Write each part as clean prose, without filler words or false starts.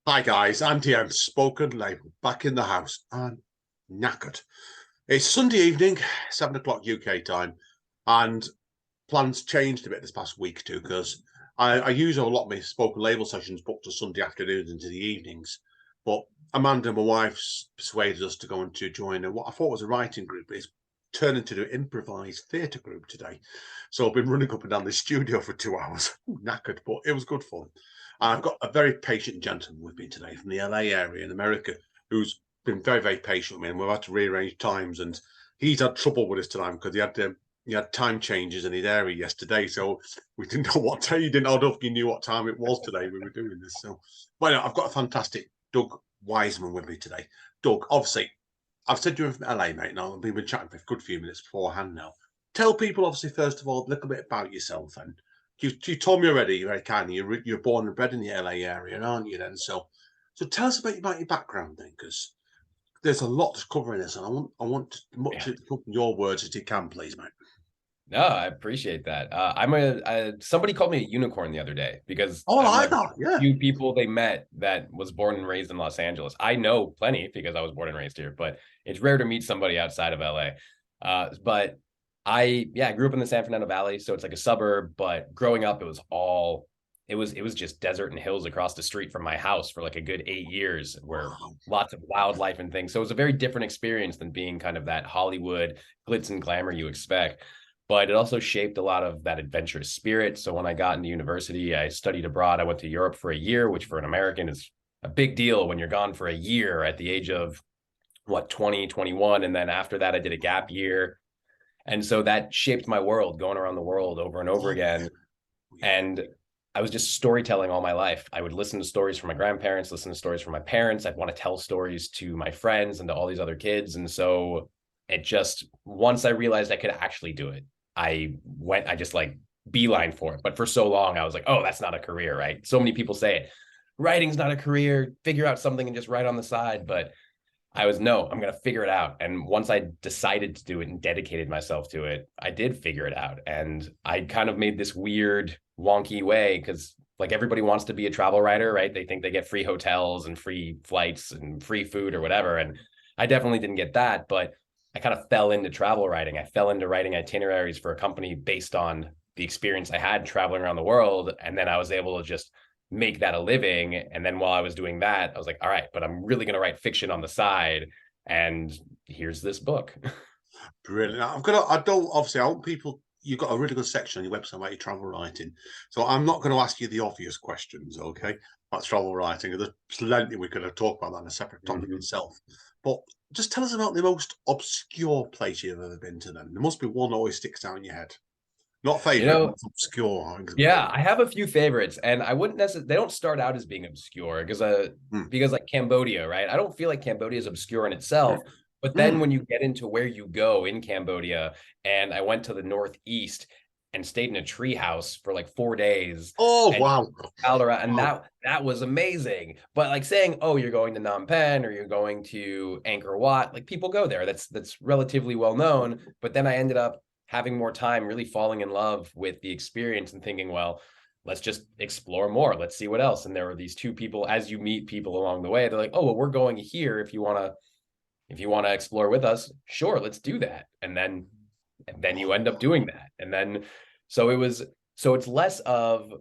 Hi guys, Andy and Spoken Label back in the house and knackered. It's Sunday evening, 7 o'clock UK time, and plans changed a bit this past week too because I use a lot of my Spoken Label sessions booked to Sunday afternoons into the evenings. But Amanda, my wife's persuaded us to go and to join what I thought was a writing group, but it's turned into an improvised theatre group today. So I've been running up and down the studio for 2 hours, knackered, but it was good fun. I've got a very patient gentleman with me today from the LA area in America who's been very, very patient with me, and we've had to rearrange times. And he's had trouble with us tonight because he had time changes in his area yesterday, so we didn't know what time. He didn't know if he knew what time it was today we were doing this. So, well, I've got a fantastic Doug Weissman with me today. Doug, obviously, I've said you're from LA, mate. Now we've been chatting for a good few minutes beforehand. Now, tell people, obviously, first of all, a little bit about yourself. And you told me already, very kindly, you're born and bred in the LA area, aren't you? Then, so tell us about your background, then, because there's a lot to cover in this, and I want as much Yeah. of your words as you can, please, mate. No, I appreciate that. Somebody called me a unicorn the other day because Oh, I I'm like like that. Yeah. few people they met that was born and raised in Los Angeles. I know plenty because I was born and raised here, but it's rare to meet somebody outside of LA. But I grew up in the San Fernando Valley, so it's like a suburb, but growing up it was just desert and hills across the street from my house for like a good 8 years where Wow. lots of wildlife and things. So it was a very different experience than being kind of that Hollywood glitz and glamour you expect, but it also shaped a lot of that adventurous spirit. So when I got into university, I studied abroad. I went to Europe for a year, which for an American is a big deal when you're gone for a year at the age of 20, 21. And then after that, I did a gap year. And so that shaped my world, going around the world over and over Oh, yeah. again. Yeah. And I was just storytelling all my life. I would listen to stories from my grandparents, listen to stories from my parents. I'd want to tell stories to my friends and to all these other kids. And so once I realized I could actually do it, I just like beeline for it. But for so long, I was like, oh, that's not a career, right? So many people say it. Writing's not a career. Figure out something and just write on the side. But I was, no, I'm going to figure it out. And once I decided to do it and dedicated myself to it, I did figure it out. And I kind of made this weird, wonky way because like everybody wants to be a travel writer, right? They think they get free hotels and free flights and free food or whatever. And I definitely didn't get that, but I kind of fell into travel writing. I fell into writing itineraries for a company based on the experience I had traveling around the world. And then I was able to just make that a living. And then while I was doing that, I was like, all right, but I'm really going to write fiction on the side. And here's this book. Brilliant. I don't, obviously, I want people, you've got a really good section on your website about your travel writing. So I'm not going to ask you the obvious questions, okay, about travel writing. There's plenty we could have talked about that in a separate topic Mhm. itself. But just tell us about the most obscure place you've ever been to then. There must be one that always sticks out in your head. Not You favorite, but know, it's obscure. I think it's yeah, brilliant. I have a few favorites, and I wouldn't necessarily, they don't start out as being obscure Mm. because like Cambodia, right? I don't feel like Cambodia is obscure in itself, but then Mm. when you get into where you go in Cambodia, and I went to the northeast and stayed in a tree house for like 4 days Oh, and wow. out around, and Wow. that was amazing. But like saying, oh, you're going to Phnom Penh or you're going to Angkor Wat, like people go there. That's relatively well known. But then I ended up having more time, really falling in love with the experience and thinking, well, let's just explore more. Let's see what else. And there were these two people, as you meet people along the way, they're like, oh, well, we're going here. If you want to explore with us, sure, let's do that. And then you end up doing that. And then so it's less of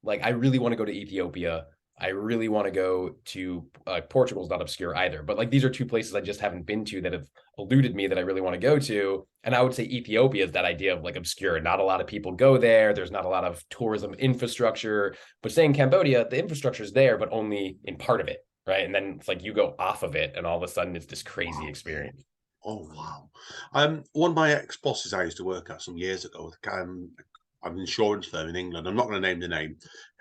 like I really want to go to Ethiopia. I really want to go to Portugal's not obscure either, but like these are two places I just haven't been to that have eluded me that I really want to go to. And I would say Ethiopia is that idea of like obscure. Not a lot of people go there. There's not a lot of tourism infrastructure. But saying Cambodia, the infrastructure is there, but only in part of it, right? And then it's like you go off of it, and all of a sudden it's this crazy Wow. experience. Oh, wow. One of my ex-bosses I used to work at some years ago, an insurance firm in England. I'm not going to name the name.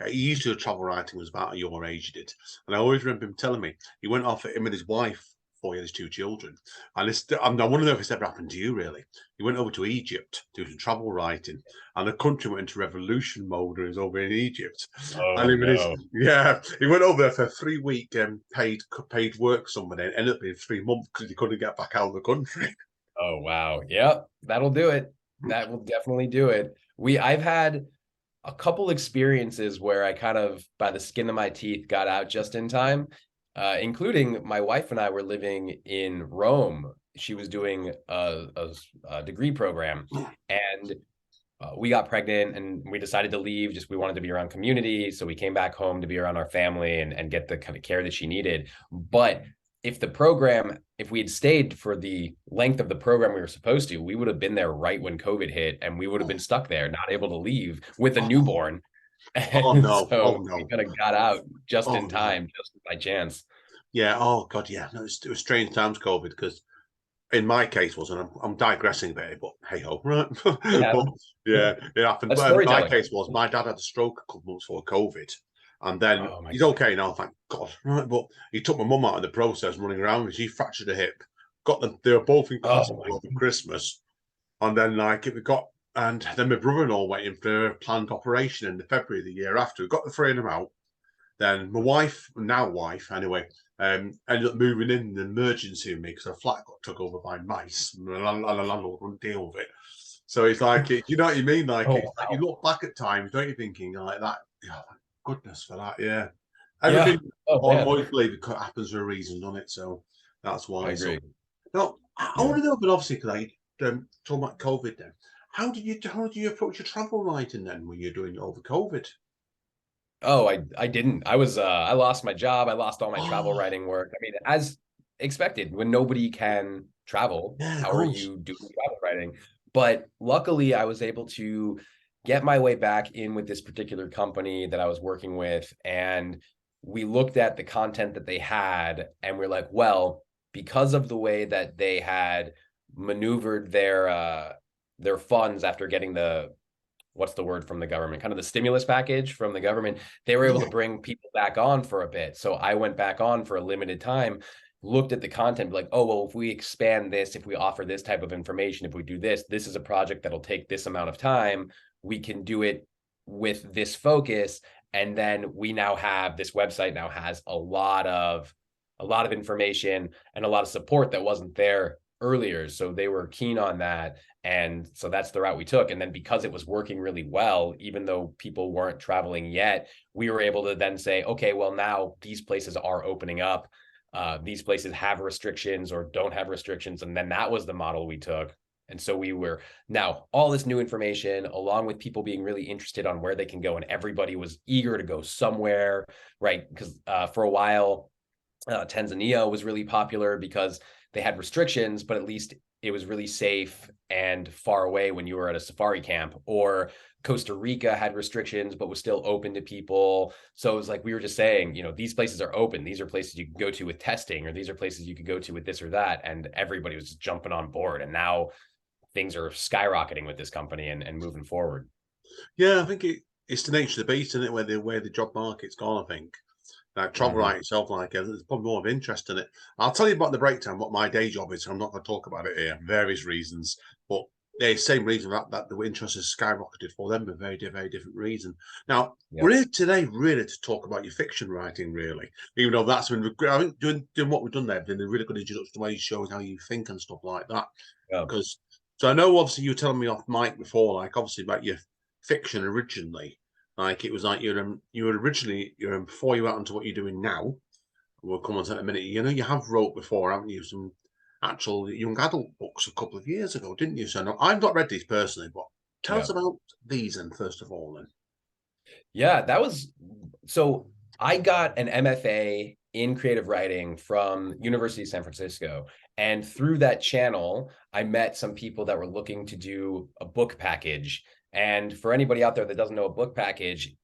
He used to do travel writing, was about your age, he did. And I always remember him telling me he went off him and his wife before he had his two children. And I want to know if it's ever happened to you, really. He went over to Egypt to do some travel writing, and the country went into revolution mode when he was over in Egypt. And Oh him and his, no. yeah, he went over there for a 3 week paid work somewhere, and ended up being 3 months because he couldn't get back out of the country. Oh wow. Yep. That'll do it. That will definitely do it. I've had a couple experiences where I kind of, by the skin of my teeth, got out just in time, including my wife and I were living in Rome. She was doing a degree program, and we got pregnant and we decided to leave. Just we wanted to be around community. So we came back home to be around our family and get the kind of care that she needed. But if we had stayed for the length of the program we were supposed to, we would have been there right when COVID hit, and we would have been stuck there, not able to leave with a Oh, newborn. oh And no, so oh we no, kind of got out just oh in no. time, just by chance. Yeah, oh God, yeah. No, it was strange times, COVID, because in my case wasn't. I'm digressing there, but hey ho, right? It But happened. yeah, it happened. That's But in my storytelling. case was my dad had a stroke a couple months before COVID, and then Oh my he's okay now, thank God. Right, but he took my mum out in the process, running around, and she fractured a hip. Got them. They were both in God. Oh my hospital over Christmas, and then like it we got. And then my brother-in-law went in for a planned operation in the February of the year after. We got the three of them out. Then my wife, now wife anyway, ended up moving in the emergency with me because her flat got took over by mice, and the landlord wouldn't deal with it. So it's like, you know what you mean? Like, Oh it's like you wow. look back at times, don't you, thinking like that? Yeah, thank goodness for that. Yeah, Yeah. everything Oh I man. always believe it happens for a reason, doesn't it? So that's I why. So agree. now I Yeah. want to know, but obviously, because I talking about COVID, then how did you approach your travel writing then when you're doing over COVID? Oh, I didn't. I lost my job. I lost all my travel Oh, writing work. I mean, as expected, when nobody can travel, yeah, of how are course. you doing travel writing? But luckily, I was able to get my way back in with this particular company that I was working with, and we looked at the content that they had, and we're like, well, because of the way that they had maneuvered their funds after getting the what's the word from the government, kind of the stimulus package from the government, they were able to Yeah. bring people back on for a bit. So I went back on for a limited time, looked at the content, like, oh, well, if we expand this, if we offer this type of information, if we do this, this is a project that'll take this amount of time. We can do it with this focus. And then we now have this website now has a lot of information and a lot of support that wasn't there earlier. So they were keen on that. And so that's the route we took. And then because it was working really well, even though people weren't traveling yet, we were able to then say, okay, well, now these places are opening up. These places have restrictions or don't have restrictions. And then that was the model we took. And so we were now all this new information, along with people being really interested on where they can go. And everybody was eager to go somewhere, right? Because for a while, Tanzania was really popular because they had restrictions, but at least it was really safe and far away when you were at a safari camp. Or Costa Rica had restrictions, but was still open to people. So it was like we were just saying, these places are open. These are places you can go to with testing, or these are places you could go to with this or that. And everybody was just jumping on board. And now things are skyrocketing with this company and moving forward. Yeah, I think it's the nature of the beast, isn't it? Where the job market's gone, I think. Like travel Mm-hmm. writing itself, like there's probably more of interest in it. I'll tell you about the breakdown, what my day job is. I'm not going to talk about it here, various reasons, but the same reason that the interest has skyrocketed for them, but very different reason. Now Yep. we're here today really to talk about your fiction writing, really. Even though that's been, I think, doing what we've done there, been a really good introduction to the way you show how you think and stuff like that. Yep. Because so I know obviously you were telling me off mic before, like obviously about your fiction originally. Like it was like you were originally before you went on to what you're doing now. We'll come on to that in a minute. You know, you have wrote before, haven't you? Some actual young adult books a couple of years ago, didn't you? So no, I've not read these personally, but tell us Yep. about these and first of all then. Yeah, that was so I got an MFA in creative writing from University of San Francisco. And through that channel, I met some people that were looking to do a book package. And for anybody out there that doesn't know a book package,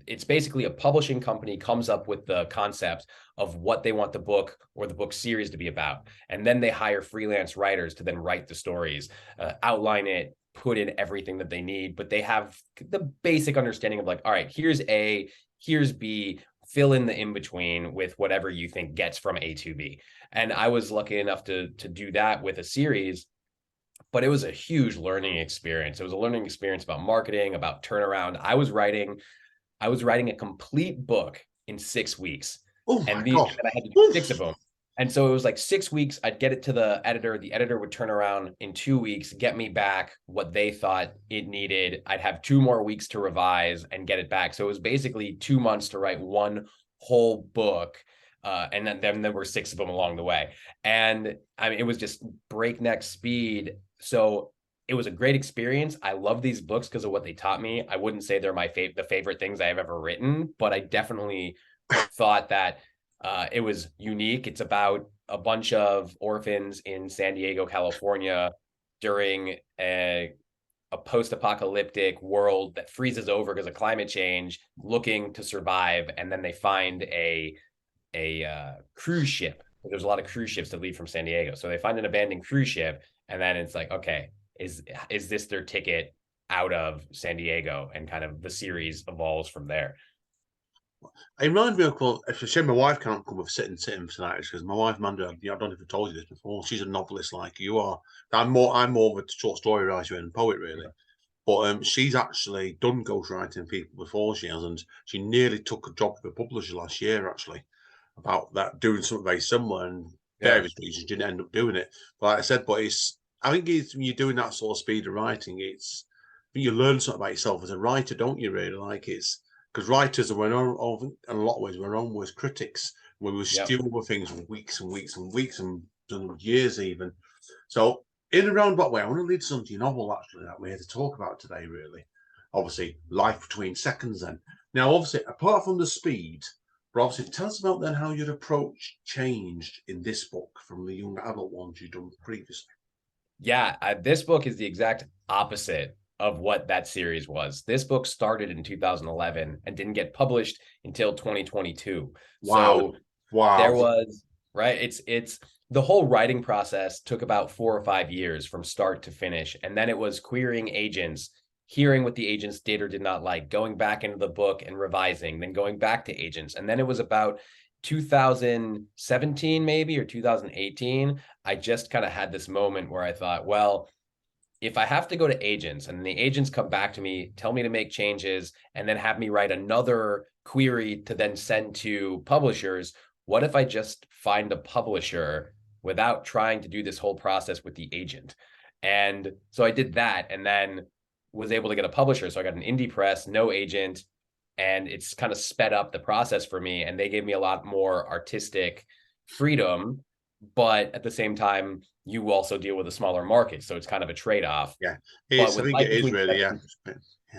it's basically a publishing company comes up with the concept of what they want the book or the book series to be about. And then they hire freelance writers to then write the stories, outline it, put in everything that they need, but they have the basic understanding of like, all right, here's A, here's B, fill in the in between with whatever you think gets from A to B. And I was lucky enough to do that with a series, but it was a huge learning experience. It was a learning experience about marketing, about turnaround. I was writing a complete book in 6 weeks, Oh and my these God. and I had to do Oof. 6 of them. And so it was like 6 weeks. I'd get it to the editor. The editor would turn around in 2 weeks, get me back what they thought it needed. I'd have 2 more weeks to revise and get it back. So it was basically 2 months to write one whole book. And then there were 6 of them along the way. And I mean, it was just breakneck speed. So it was a great experience. I love these books because of what they taught me. I wouldn't say they're the favorite things I have ever written, but I definitely thought that it was unique. It's about a bunch of orphans in San Diego, California during a post-apocalyptic world that freezes over because of climate change, looking to survive. And then they find a cruise ship. There's a lot of cruise ships that leave from San Diego. So they find an abandoned cruise ship. And then it's like, okay, is this their ticket out of San Diego? And kind of the series evolves from there. It reminds me of, well, it's a shame my wife can't come with sitting tonight, because my wife, Amanda, I don't know if I told you this before, she's a novelist like you are. I'm more of a short story writer and poet, really. But she's actually done ghostwriting people before she has, and she nearly took a job with a publisher last year, actually, about that, doing something very similar, and various reasons didn't end up doing it. But like I said, I think when you're doing that sort of speed of writing, you learn something about yourself as a writer, don't you? Really, like it's because writers are in a lot of ways we're our own worst critics. We will stew over things for weeks and weeks and weeks and years even. So in a roundabout way, I want to lead some to your novel actually that we're here to talk about today. Really, obviously, Life Between Seconds. Then now, obviously, apart from the speed. But obviously, tell us about then how your approach changed in this book from the young adult ones you've done previously. Yeah, this book is the exact opposite of what that series was. This book started in 2011 and didn't get published until 2022. Wow. So there was, right? It's the whole writing process took about 4 or 5 years from start to finish. And then it was querying agents, hearing what the agents did or did not like, going back into the book and revising, then going back to agents. And then it was about 2017 maybe, or 2018, I just kind of had this moment where I thought, well, if I have to go to agents and the agents come back to me, tell me to make changes, and then have me write another query to then send to publishers, what if I just find a publisher without trying to do this whole process with the agent? And so I did that, and then was able to get a publisher. So I got an indie press, no agent, and it's kind of sped up the process for me. And they gave me a lot more artistic freedom, but at the same time, you also deal with a smaller market. So it's kind of a trade-off. Yeah, I think it is really,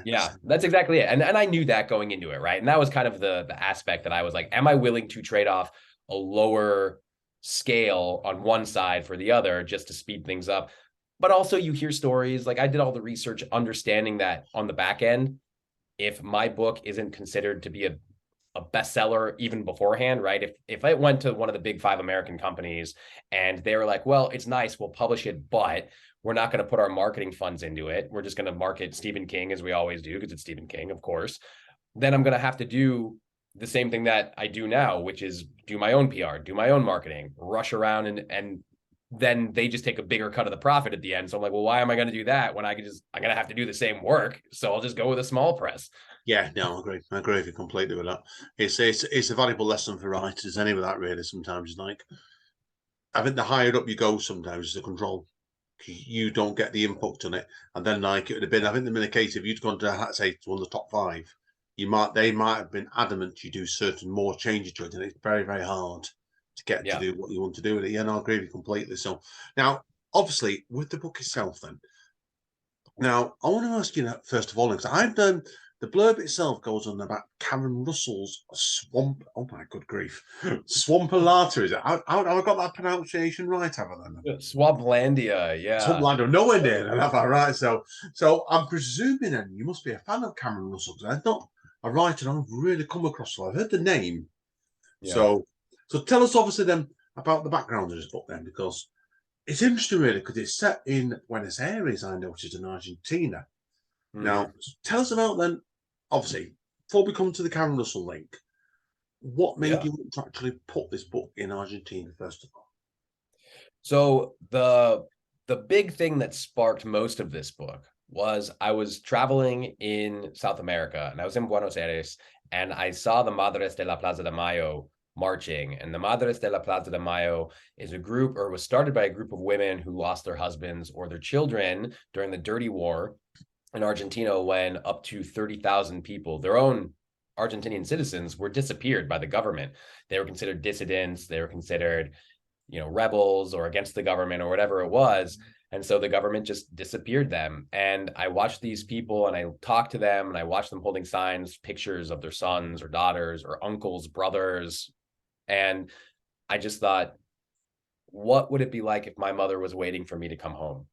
yeah, that's exactly it. And I knew that going into it, right? And that was kind of the aspect that I was like, am I willing to trade off a lower scale on one side for the other just to speed things up? But also you hear stories, like I did all the research understanding that on the back end, if my book isn't considered to be a bestseller even beforehand, right? If I went to one of the big 5 American companies and they were like, well, it's nice, we'll publish it, but we're not going to put our marketing funds into it. We're just going to market Stephen King as we always do because it's Stephen King, of course. Then I'm going to have to do the same thing that I do now, which is do my own PR, do my own marketing, rush around and then they just take a bigger cut of the profit at the end. So I'm like, well, why am I going to do that when I'm going to have to do the same work? So I'll just go with a small press. Yeah, no, I agree with you completely with that. It's a valuable lesson for writers anyway, that really sometimes. Like, I think the higher up you go sometimes, the control, you don't get the input on it. And then like it would have been, I think in the case if you'd gone to say one of the top 5, they might have been adamant you do certain more changes to it, and it's very, very hard to get to do what you want to do with it. Yeah, no, I agree with you completely. So now, obviously, with the book itself, then. Now, I want to ask you that first of all, because I've done the blurb itself goes on about Karen Russell's swamp. Oh my good grief, Swampalata, is it? Have I got that pronunciation right? Have I then? Swamplandia, yeah. Swamplandia, nowhere near that, right? So I'm presuming then you must be a fan of Karen Russell, because I'm not a writer I've really come across. So I've heard the name. Yeah. So tell us obviously then about the background of this book then, because it's interesting really, because it's set in Buenos Aires, I noticed, in Argentina. Now, tell us about then, obviously, before we come to the Karen Russell link, what made you want to actually put this book in Argentina, first of all? So the big thing that sparked most of this book was I was traveling in South America, and I was in Buenos Aires, and I saw the Madres de la Plaza de Mayo marching. And the Madres de la Plaza de Mayo is a group, or was started by a group of women who lost their husbands or their children during the Dirty War in Argentina, when up to 30,000 people, their own Argentinian citizens, were disappeared by the government. They were considered dissidents. They were considered, rebels or against the government or whatever it was. And so the government just disappeared them. And I watched these people and I talked to them and I watched them holding signs, pictures of their sons or daughters or uncles, brothers. And I just thought, what would it be like if my mother was waiting for me to come home?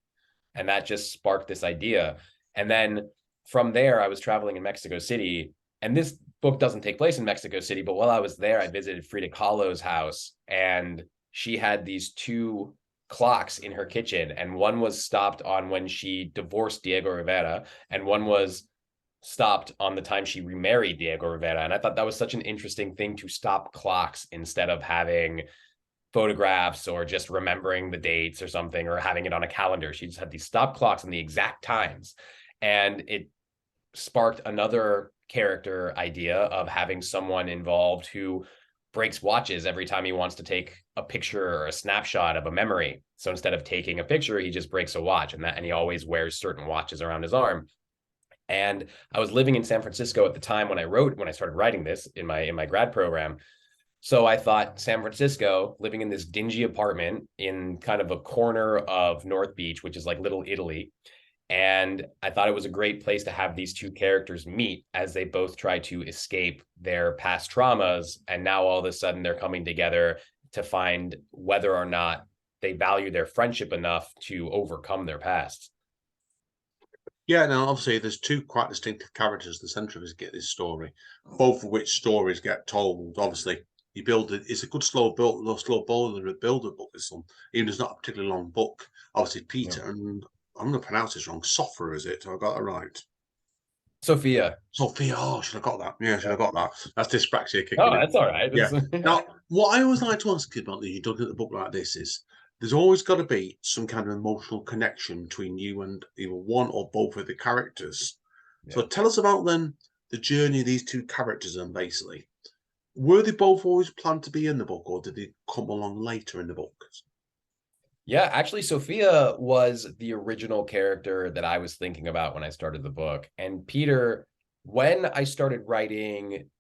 And that just sparked this idea. And then from there, I was traveling in Mexico City. And this book doesn't take place in Mexico City, but while I was there, I visited Frida Kahlo's house, and she had these two clocks in her kitchen, and one was stopped on when she divorced Diego Rivera, and one was stopped on the time she remarried Diego Rivera. And I thought that was such an interesting thing, to stop clocks instead of having photographs or just remembering the dates or something, or having it on a calendar. She just had these stop clocks on the exact times. And it sparked another character idea of having someone involved who breaks watches every time he wants to take a picture or a snapshot of a memory. So instead of taking a picture, he just breaks a watch, and he always wears certain watches around his arm. And I was living in San Francisco at the time when I started writing this in my grad program. So I thought, San Francisco, living in this dingy apartment in kind of a corner of North Beach, which is like Little Italy. And I thought it was a great place to have these two characters meet as they both try to escape their past traumas. And now all of a sudden they're coming together to find whether or not they value their friendship enough to overcome their past. Yeah, now obviously there's two quite distinctive characters at the centre of this story, both of which stories get told. Obviously, you build it. It's a good slow build a book. This one, even if it's not a particularly long book. Obviously, Peter and I'm going to pronounce this wrong. Sophia, is it? Have I got that right? Sophia. Sophia. Oh, should have got that. Yeah, should have got that. That's dyspraxia kicking Oh, in. that's all right. Yeah. Now, what I always like to ask you about when you're looking at a book like this is, there's always got to be some kind of emotional connection between you and either one or both of the characters. Yeah. So tell us about then the journey of these two characters, and basically, were they both always planned to be in the book, or did they come along later in the book? Yeah, actually, Sophia was the original character that I was thinking about when I started the book. And Peter, when I started writing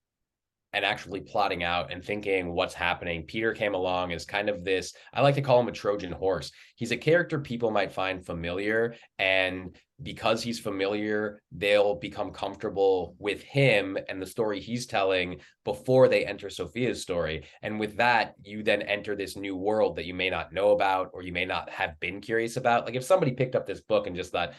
and actually plotting out and thinking what's happening, Peter came along as kind of this, I like to call him a Trojan horse. He's a character people might find familiar, and because he's familiar, they'll become comfortable with him and the story he's telling before they enter Sophia's story. And with that, you then enter this new world that you may not know about, or you may not have been curious about. Like if somebody picked up this book and just thought,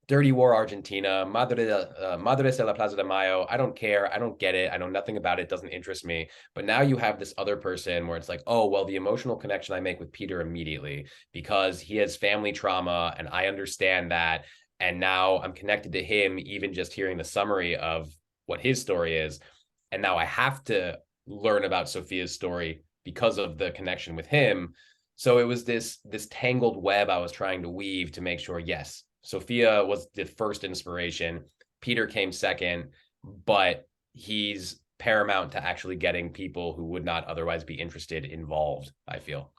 Dirty War Argentina, Madres de la Plaza de Mayo, I don't care. I don't get it. I know nothing about it. It doesn't interest me. But now you have this other person where it's like, oh, well, the emotional connection I make with Peter immediately, because he has family trauma and I understand that. And now I'm connected to him, even just hearing the summary of what his story is. And now I have to learn about Sophia's story because of the connection with him. So it was this tangled web I was trying to weave to make sure, yes, Sophia was the first inspiration. Peter came second, but he's paramount to actually getting people who would not otherwise be interested involved, I feel.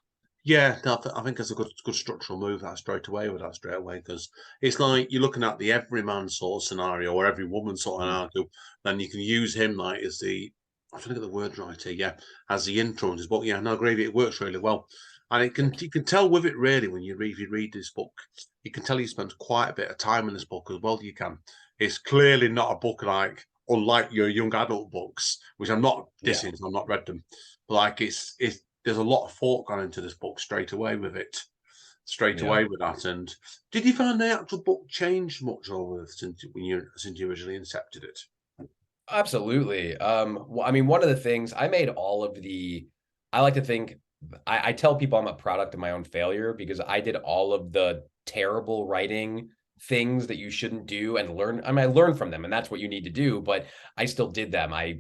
Yeah, I think it's a good structural move that straight away, because it's like you're looking at the everyman sort of scenario or every woman sort of scenario, then you can use him like as the, I'm trying to get the word right here, yeah, as the intro in his book. Yeah, no, Gravy, it works really well. And you can tell with it really when you read this book, you can tell he spends quite a bit of time in this book as well. You can. It's clearly not a book like, unlike your young adult books, which I'm not dissing, I've not read them. But like it's there's a lot of thought gone into this book straight away with that. And did you find the actual book changed much over since you originally incepted it? Absolutely. Well, I mean, one of the things I made I like to think, I tell people I'm a product of my own failure, because I did all of the terrible writing things that you shouldn't do and learn. I mean, I learned from them, and that's what you need to do, but I still did them. I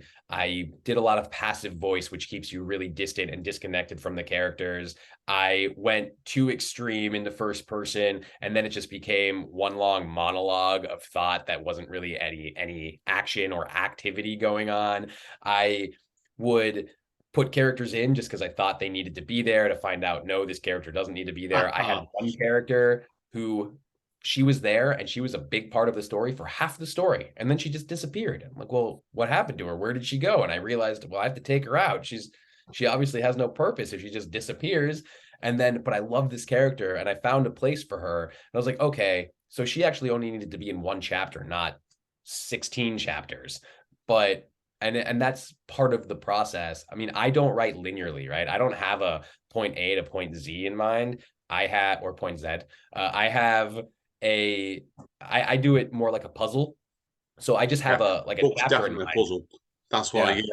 did a lot of passive voice, which keeps you really distant and disconnected from the characters. I went too extreme in the first person, and then it just became one long monologue of thought that wasn't really any action or activity going on. I would put characters in just because I thought they needed to be there, to find out, no, this character doesn't need to be there. I had one character who she was there and she was a big part of the story for half the story. And then she just disappeared. I'm like, well, what happened to her? Where did she go? And I realized, well, I have to take her out. She obviously has no purpose if she just disappears. And then, but I love this character and I found a place for her. And I was like, okay, so she actually only needed to be in one chapter, not 16 chapters. But and that's part of the process. I mean, I don't write linearly, right? I don't have a point A to point Z in mind. I have, or point Z. I have I do it more like a puzzle. So I just have a chapter in mind. A puzzle. That's why, yeah.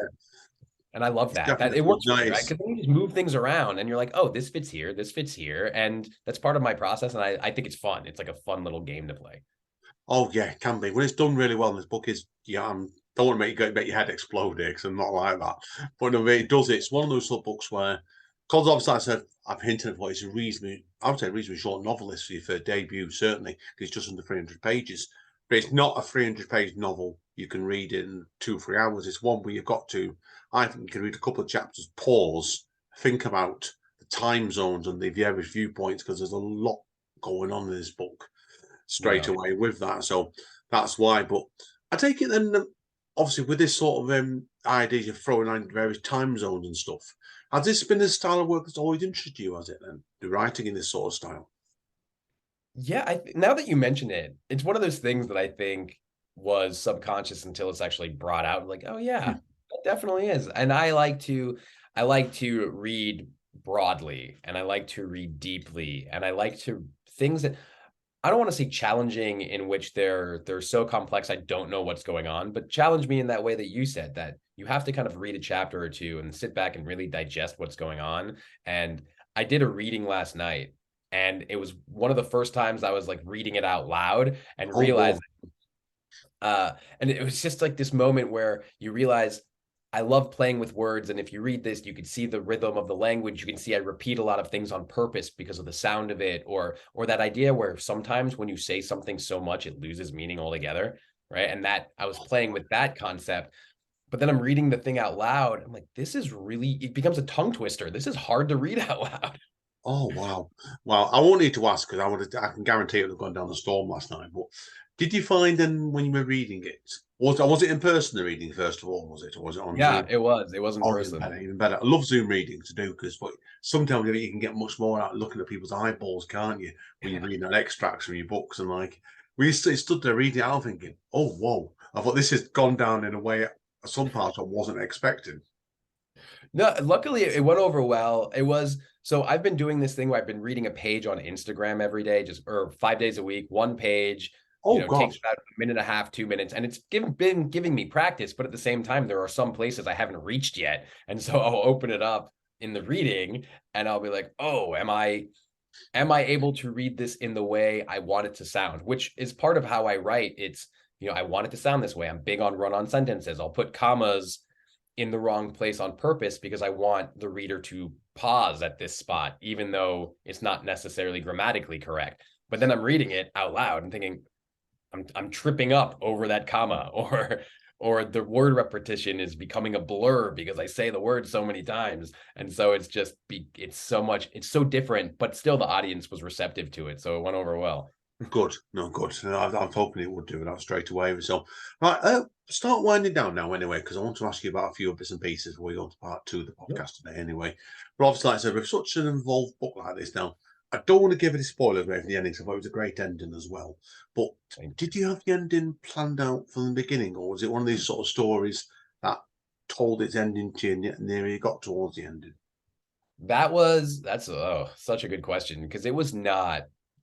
And I love that. That it works for me, right? Because then you just move things around and you're like, oh, this fits here. And that's part of my process. And I think it's fun. It's like a fun little game to play. Oh, yeah, it can be. When it's done really well, and this book is, don't want to make your head explode here because I'm not like that. But no, it does. It's one of those sort of books where, because obviously I said, I've hinted at what it's I would say a reasonably short novelist for your first debut, certainly, because it's just under 300 pages. But it's not a 300-page novel you can read in 2 or 3 hours. It's one where you've got to, I think you can read a couple of chapters, pause, think about the time zones and the various viewpoints, because there's a lot going on in this book straight away with that. So that's why. But I take it then, obviously, with this sort of ideas of throwing in various time zones and stuff, has this been a style of work that's always interested you, has it then? The writing in this sort of style? Yeah, now that you mention it, it's one of those things that I think was subconscious until it's actually brought out. Like, oh yeah, it definitely is. And I like to read broadly, and I like to read deeply, and I like to things that I don't want to say challenging in which they're so complex I don't know what's going on, but challenge me in that way that you said, that you have to kind of read a chapter or two and sit back and really digest what's going on. And I did a reading last night, and it was one of the first times I was like reading it out loud and realized and it was just like this moment where you realize I love playing with words. And if you read this, you can see the rhythm of the language. You can see I repeat a lot of things on purpose because of the sound of it, or that idea where sometimes when you say something so much, it loses meaning altogether. Right. And that I was playing with that concept, but then I'm reading the thing out loud. I'm like, this is really, it becomes a tongue twister. This is hard to read out loud. Oh, wow. Well, I won't need to ask because I can guarantee it would have gone down the storm last night. But did you find then when you were reading it, was it in person the reading first of all? Was it, or was it on Yeah, Zoom? it was. It was in person. Even better. I love Zoom reading to do because sometimes you can get much more out looking at people's eyeballs, can't you? When you're reading extracts from your books, and like we stood there reading it out thinking, oh, whoa. I thought this has gone down in a way some parts I wasn't expecting. No, luckily it went over well. It was, so I've been doing this thing where I've been reading a page on Instagram every day, or 5 days a week, one page. Oh, takes about a minute and a half, 2 minutes, and it's been giving me practice. But at the same time, there are some places I haven't reached yet, and so I'll open it up in the reading, and I'll be like, "Oh, am I able to read this in the way I want it to sound?" Which is part of how I write. It's I want it to sound this way. I'm big on run-on sentences. I'll put commas in the wrong place on purpose because I want the reader to pause at this spot, even though it's not necessarily grammatically correct. But then I'm reading it out loud and thinking, I'm tripping up over that comma, or the word repetition is becoming a blur because I say the word so many times. And so it's so different, but still the audience was receptive to it. So it went over well. Good. No, good. I'm hoping it would do that straight away. So, right, start winding down now anyway, because I want to ask you about a few bits and pieces before we go to part 2 of the podcast today anyway. But obviously, like I said, with such an involved book like this now, I don't want to give any spoilers away from the ending, so I thought it was a great ending as well. But did you have the ending planned out from the beginning, or was it one of these sort of stories that told its ending to you and near you got towards the ending? That's such a good question, because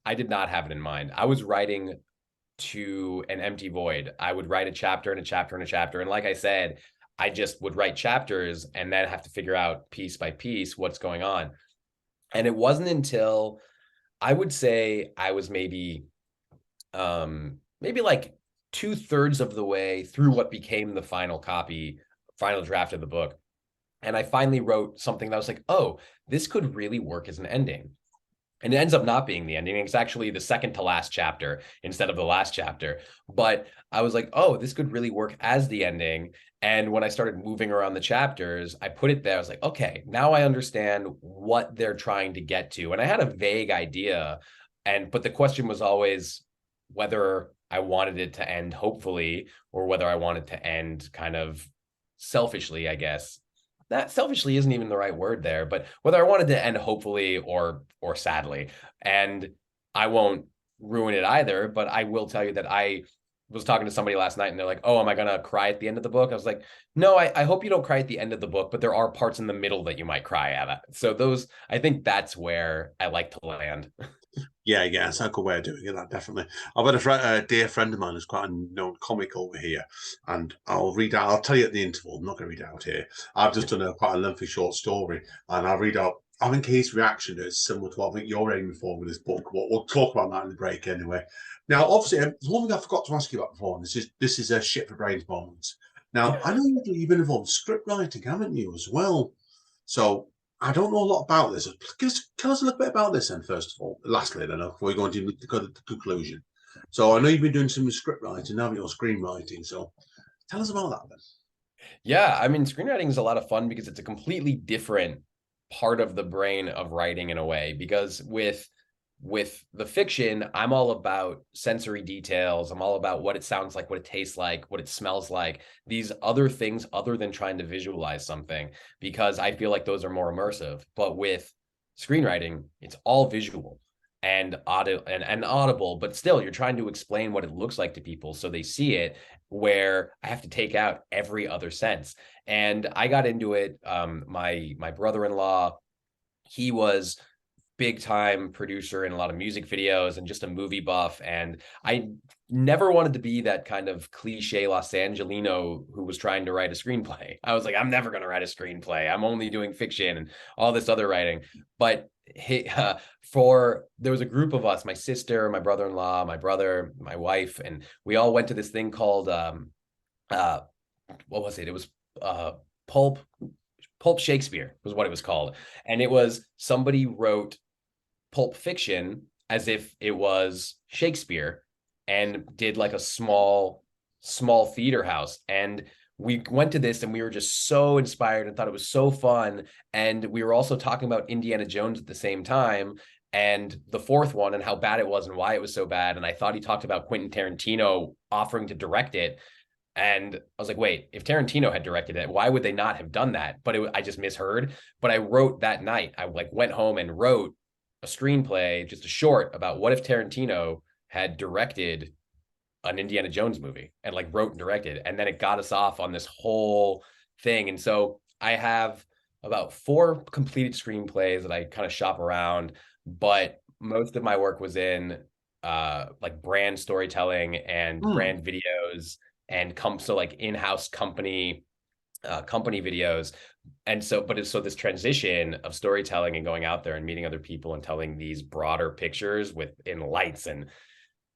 I did not have it in mind. I was writing to an empty void. I would write a chapter and a chapter and a chapter. And like I said, I just would write chapters and then have to figure out piece by piece what's going on. And it wasn't until I would say I was maybe like 2/3 of the way through what became the final draft of the book. And I finally wrote something that was like, oh, this could really work as an ending. And it ends up not being the ending. It's actually the second to last chapter instead of the last chapter. But I was like, oh, this could really work as the ending. And when I started moving around the chapters, I put it there. I was like, okay, now I understand what they're trying to get to. And I had a vague idea. But the question was always whether I wanted it to end hopefully, or whether I wanted to end kind of selfishly, I guess. That selfishly isn't even the right word there, but whether I wanted to end hopefully or sadly. And I won't ruin it either, but I will tell you that I was talking to somebody last night and they're like, oh, am I gonna cry at the end of the book? I was like, no, I hope you don't cry at the end of the book, but there are parts in the middle that you might cry at. So those, I think that's where I like to land. Yeah, it's a good way of doing it. That definitely. I've got a dear friend of mine who's quite a known comic over here, and I'll read out. I'll tell you at the interval. I'm not going to read it out here. I've just done quite a lengthy short story, and I'll read out. I think his reaction is similar to what I think you're aiming for with this book. We'll talk about that in the break anyway. Now, obviously, there's one thing I forgot to ask you about before, and this is a shit for brains moments. Now, I know you've been involved in script writing, haven't you, as well? So I don't know a lot about this. Tell us a little bit about this then, first of all. Lastly, then, before we go into the conclusion. So I know you've been doing some script writing, haven't you, or screenwriting. So tell us about that then. Yeah, I mean, screenwriting is a lot of fun because it's a completely different part of the brain of writing in a way. Because with the fiction, I'm all about sensory details. I'm all about what it sounds like, what it tastes like, what it smells like, these other things other than trying to visualize something, because I feel like those are more immersive. But with screenwriting, it's all visual and audible, but still you're trying to explain what it looks like to people so they see it, where I have to take out every other sense. And I got into it. My brother-in-law, he was big time producer in a lot of music videos and just a movie buff. And I never wanted to be that kind of cliche Los Angelino who was trying to write a screenplay. I was like, I'm never going to write a screenplay. I'm only doing fiction and all this other writing. But there was a group of us, my sister, my brother-in-law, my brother, my wife, and we all went to this thing called, what was it? It was Pulp Shakespeare was what it was called. And it was somebody wrote Pulp Fiction as if it was Shakespeare and did like a small theater house. And we went to this and we were just so inspired and thought it was so fun. And we were also talking about Indiana Jones at the same time, and the fourth one, and how bad it was and why it was so bad. And I thought he talked about Quentin Tarantino offering to direct it. And I was like, wait, if Tarantino had directed it, why would they not have done that? But I just misheard. But I wrote that night. I went home and wrote a screenplay, just a short, about what if Tarantino had directed an Indiana Jones movie, and wrote and directed. And then it got us off on this whole thing. And so I have about 4 completed screenplays that I kind of shop around, but most of my work was in brand storytelling and brand videos, and in-house company videos. And so this transition of storytelling and going out there and meeting other people and telling these broader pictures in lights and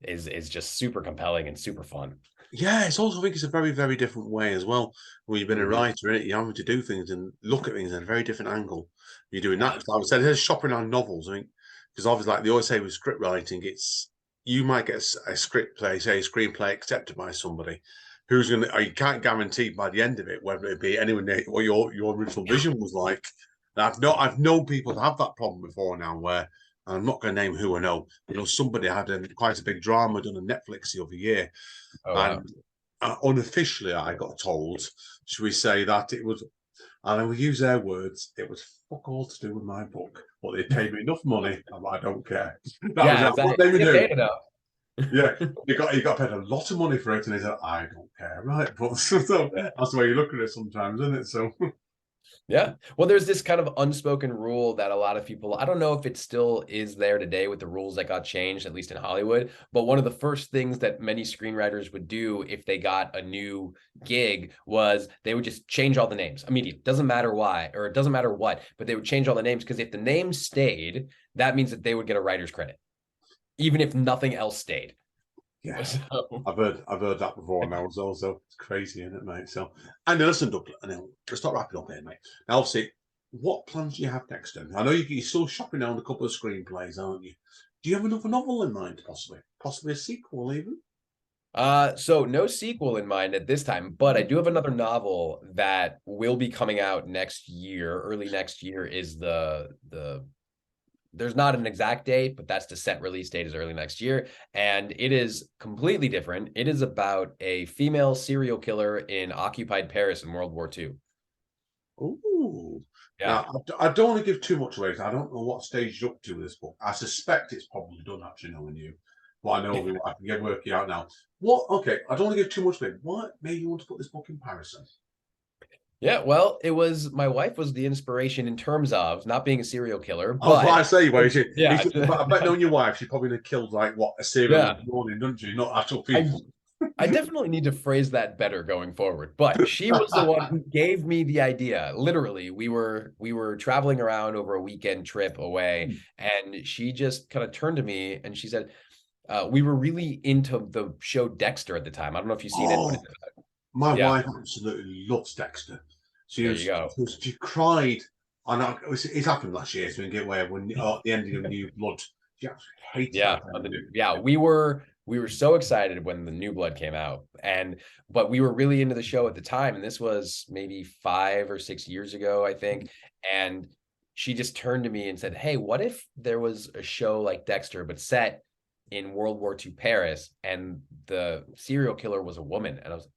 is just super compelling and super fun. Yeah, it's also, I think it's a very, very different way as well. When you've been a writer, you're having to do things and look at things at a very different angle. You're doing that. Like I said, there's shopping on novels. I think because obviously, like they always say with script writing, it's you might get a script play, say a screenplay accepted by somebody who's going to. You can't guarantee by the end of it whether it be anywhere near what your original vision was like. And I've known people to have that problem before now, where I'm not going to name who I know. Somebody had quite a big drama done on Netflix the other year. Oh, And wow. unofficially, I got told, should we say, that it was, and I will use their words, it was fuck all to do with my book, but they paid me enough money, and I don't care. That was what they would do. Yeah, you got paid a lot of money for it, and they said, I don't care, right? But so, that's the way you look at it sometimes, isn't it? So. Yeah. Well, there's this kind of unspoken rule that a lot of people, I don't know if it still is there today with the rules that got changed, at least in Hollywood, but one of the first things that many screenwriters would do if they got a new gig was they would just change all the names immediately. Doesn't matter why, or it doesn't matter what, but they would change all the names, because if the name stayed, that means that they would get a writer's credit, even if nothing else stayed. Yeah, so. I've heard that before now. It's also crazy, isn't it, mate? So, and listen, Douglas, and then let's start wrapping up here, mate. Now, obviously, what plans do you have next then? I know you're still shopping down a couple of screenplays, aren't you? Do you have another novel in mind, possibly? Possibly a sequel, even? So no sequel in mind at this time, but I do have another novel that will be coming out next year. Early next year is the there's not an exact date, but that's the set release date is early next year. And it is completely different. It is about a female serial killer in occupied Paris in World War II. Ooh. Yeah. Now, I don't want to give too much away. I don't know what stage you're up to with this book. I suspect it's probably done, actually, knowing you. But I know I can get working out now. What? Okay, I don't want to give too much away. What made you want to put this book in Paris then? Yeah, well, it was my wife was the inspiration in terms of not being a serial killer, I was but about to say, well, yeah, I bet knowing your wife, she probably would have killed like what a serial yeah. morning, doesn't she? Not actual I people. I definitely need to phrase that better going forward. But she was the one who gave me the idea. Literally, we were traveling around over a weekend trip away, and she just kind of turned to me and she said, we were really into the show Dexter at the time. I don't know if you've seen it, but Oh, my yeah, wife absolutely loves Dexter. there you go. She cried, and it happened last year. So we get away when at the ending of New Blood, she absolutely hated Yeah, that. yeah, we were so excited when the New Blood came out, but we were really into the show at the time, and this was maybe 5 or 6 years ago, I think. And she just turned to me and said, "Hey, what if there was a show like Dexter, but set in World War II Paris, and the serial killer was a woman?" And I was,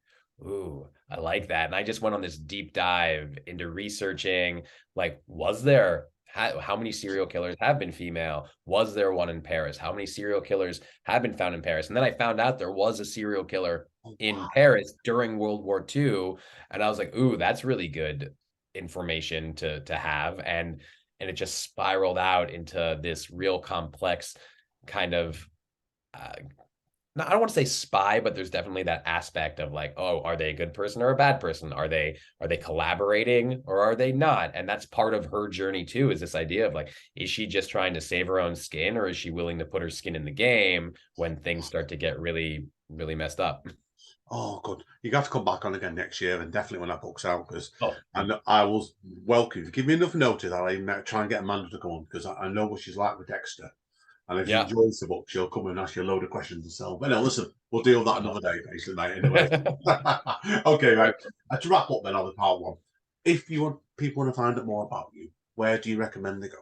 "Ooh, I like that." And I just went on this deep dive into researching, like, was there how many serial killers have been female? Was there one in Paris? How many serial killers have been found in Paris? And then I found out there was a serial killer Oh, in wow. Paris during World War II. And I was like, ooh, that's really good information to have. And it just spiraled out into this real complex kind of uh, no, I don't want to say spy, but there's definitely that aspect of like, oh, are they a good person or a bad person? Are they collaborating or are they not? And that's part of her journey too, is this idea of like, is she just trying to save her own skin, or is she willing to put her skin in the game when things start to get really, really messed up? Oh, good. You have to come back on again next year, and definitely when that book's out, because Oh, I will welcome. Give me enough notice. I'll even try and get Amanda to come on because I know what she's like with Dexter. And if she yeah. enjoys the book, she'll come and ask you a load of questions herself. But no, listen, we'll deal with that another day, basically, mate. Anyway. Okay, mate. To wrap up then on the part one, if you want people want to find out more about you, where do you recommend they go?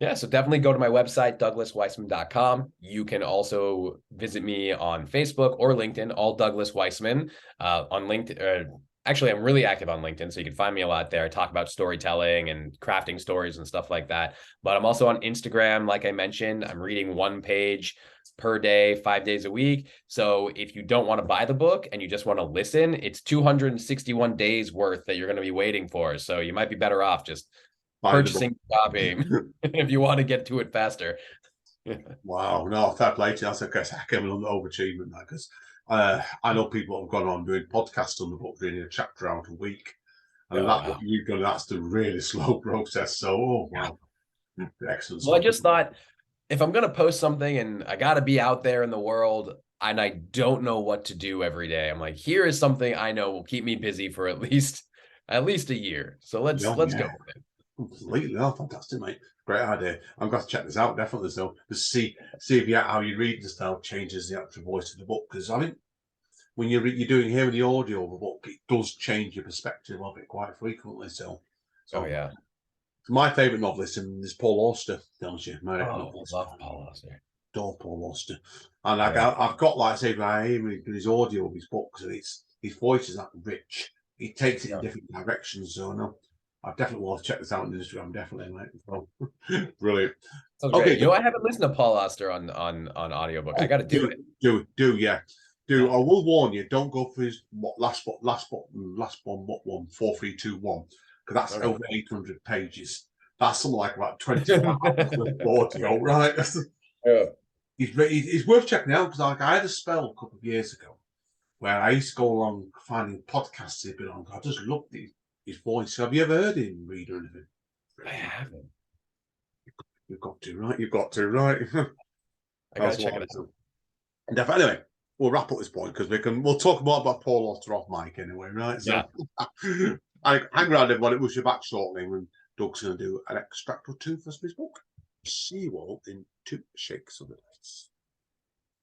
Yeah, so definitely go to my website, douglasweissman.com. You can also visit me on Facebook or LinkedIn, all Douglas Weissman. On LinkedIn, actually, I'm really active on LinkedIn, so you can find me a lot there. I talk about storytelling and crafting stories and stuff like that. But I'm also on Instagram, like I mentioned. I'm reading one page per day, 5 days a week. So if you don't want to buy the book and you just want to listen, it's 261 days worth that you're going to be waiting for. So you might be better off just Find the purchasing copy if you want to get to it faster. Wow, no, fair play to you. That's a heck of an overachievement, that, because I know people that have gone on doing podcasts on the book, reading a chapter out a week. And Oh, that what wow. you've done, that's the really slow process. So, oh, Yeah. wow. Excellent Well, I stuff. just thought if I'm going to post something and I got to be out there in the world and I don't know what to do every day, I'm like, here is something I know will keep me busy for at least a year. So let's Yeah, let's go yeah, with it. completely. Oh, fantastic, mate. Great idea. I'm going to check this out, definitely. So, to see if how you read the style changes the actual voice of the book. Because I think when you're doing hearing the audio of a book, it does change your perspective of it quite frequently. Oh, So yeah. my favourite novelist is Paul Auster, to be honest with you, American Oh, novelist. love Paul Auster. Adore Paul Auster. And like, Yeah. I've got, like I say, when I hear his audio of his books, and his voice is that rich. He takes it in Yeah. different directions. So, no, I definitely want to check this out on Instagram, definitely, mate. So, brilliant. That's great. Okay, I haven't listened to Paul Auster on audiobook. I oh, got to do it. yeah. Yeah. I will warn you, don't go for his last one, what one, 4321, because that's Okay. over 800 pages. That's something like about 25 hours of audio, right? Yeah. He's worth checking out because like I had a spell a couple of years ago where I used to go along finding podcasts he'd been on. I just loved his voice. Have you ever heard him read or anything? I haven't. You've got to, right? You've got to, right? I got That's to what check I it was out. doing. Anyway, we'll wrap up this point because we'll talk more about Paul Auster off mic anyway, right? So Yeah. hang around everybody, we'll be back shortly. Doug's going to do an extract or two for his book. See you all in 2 shakes of the dice.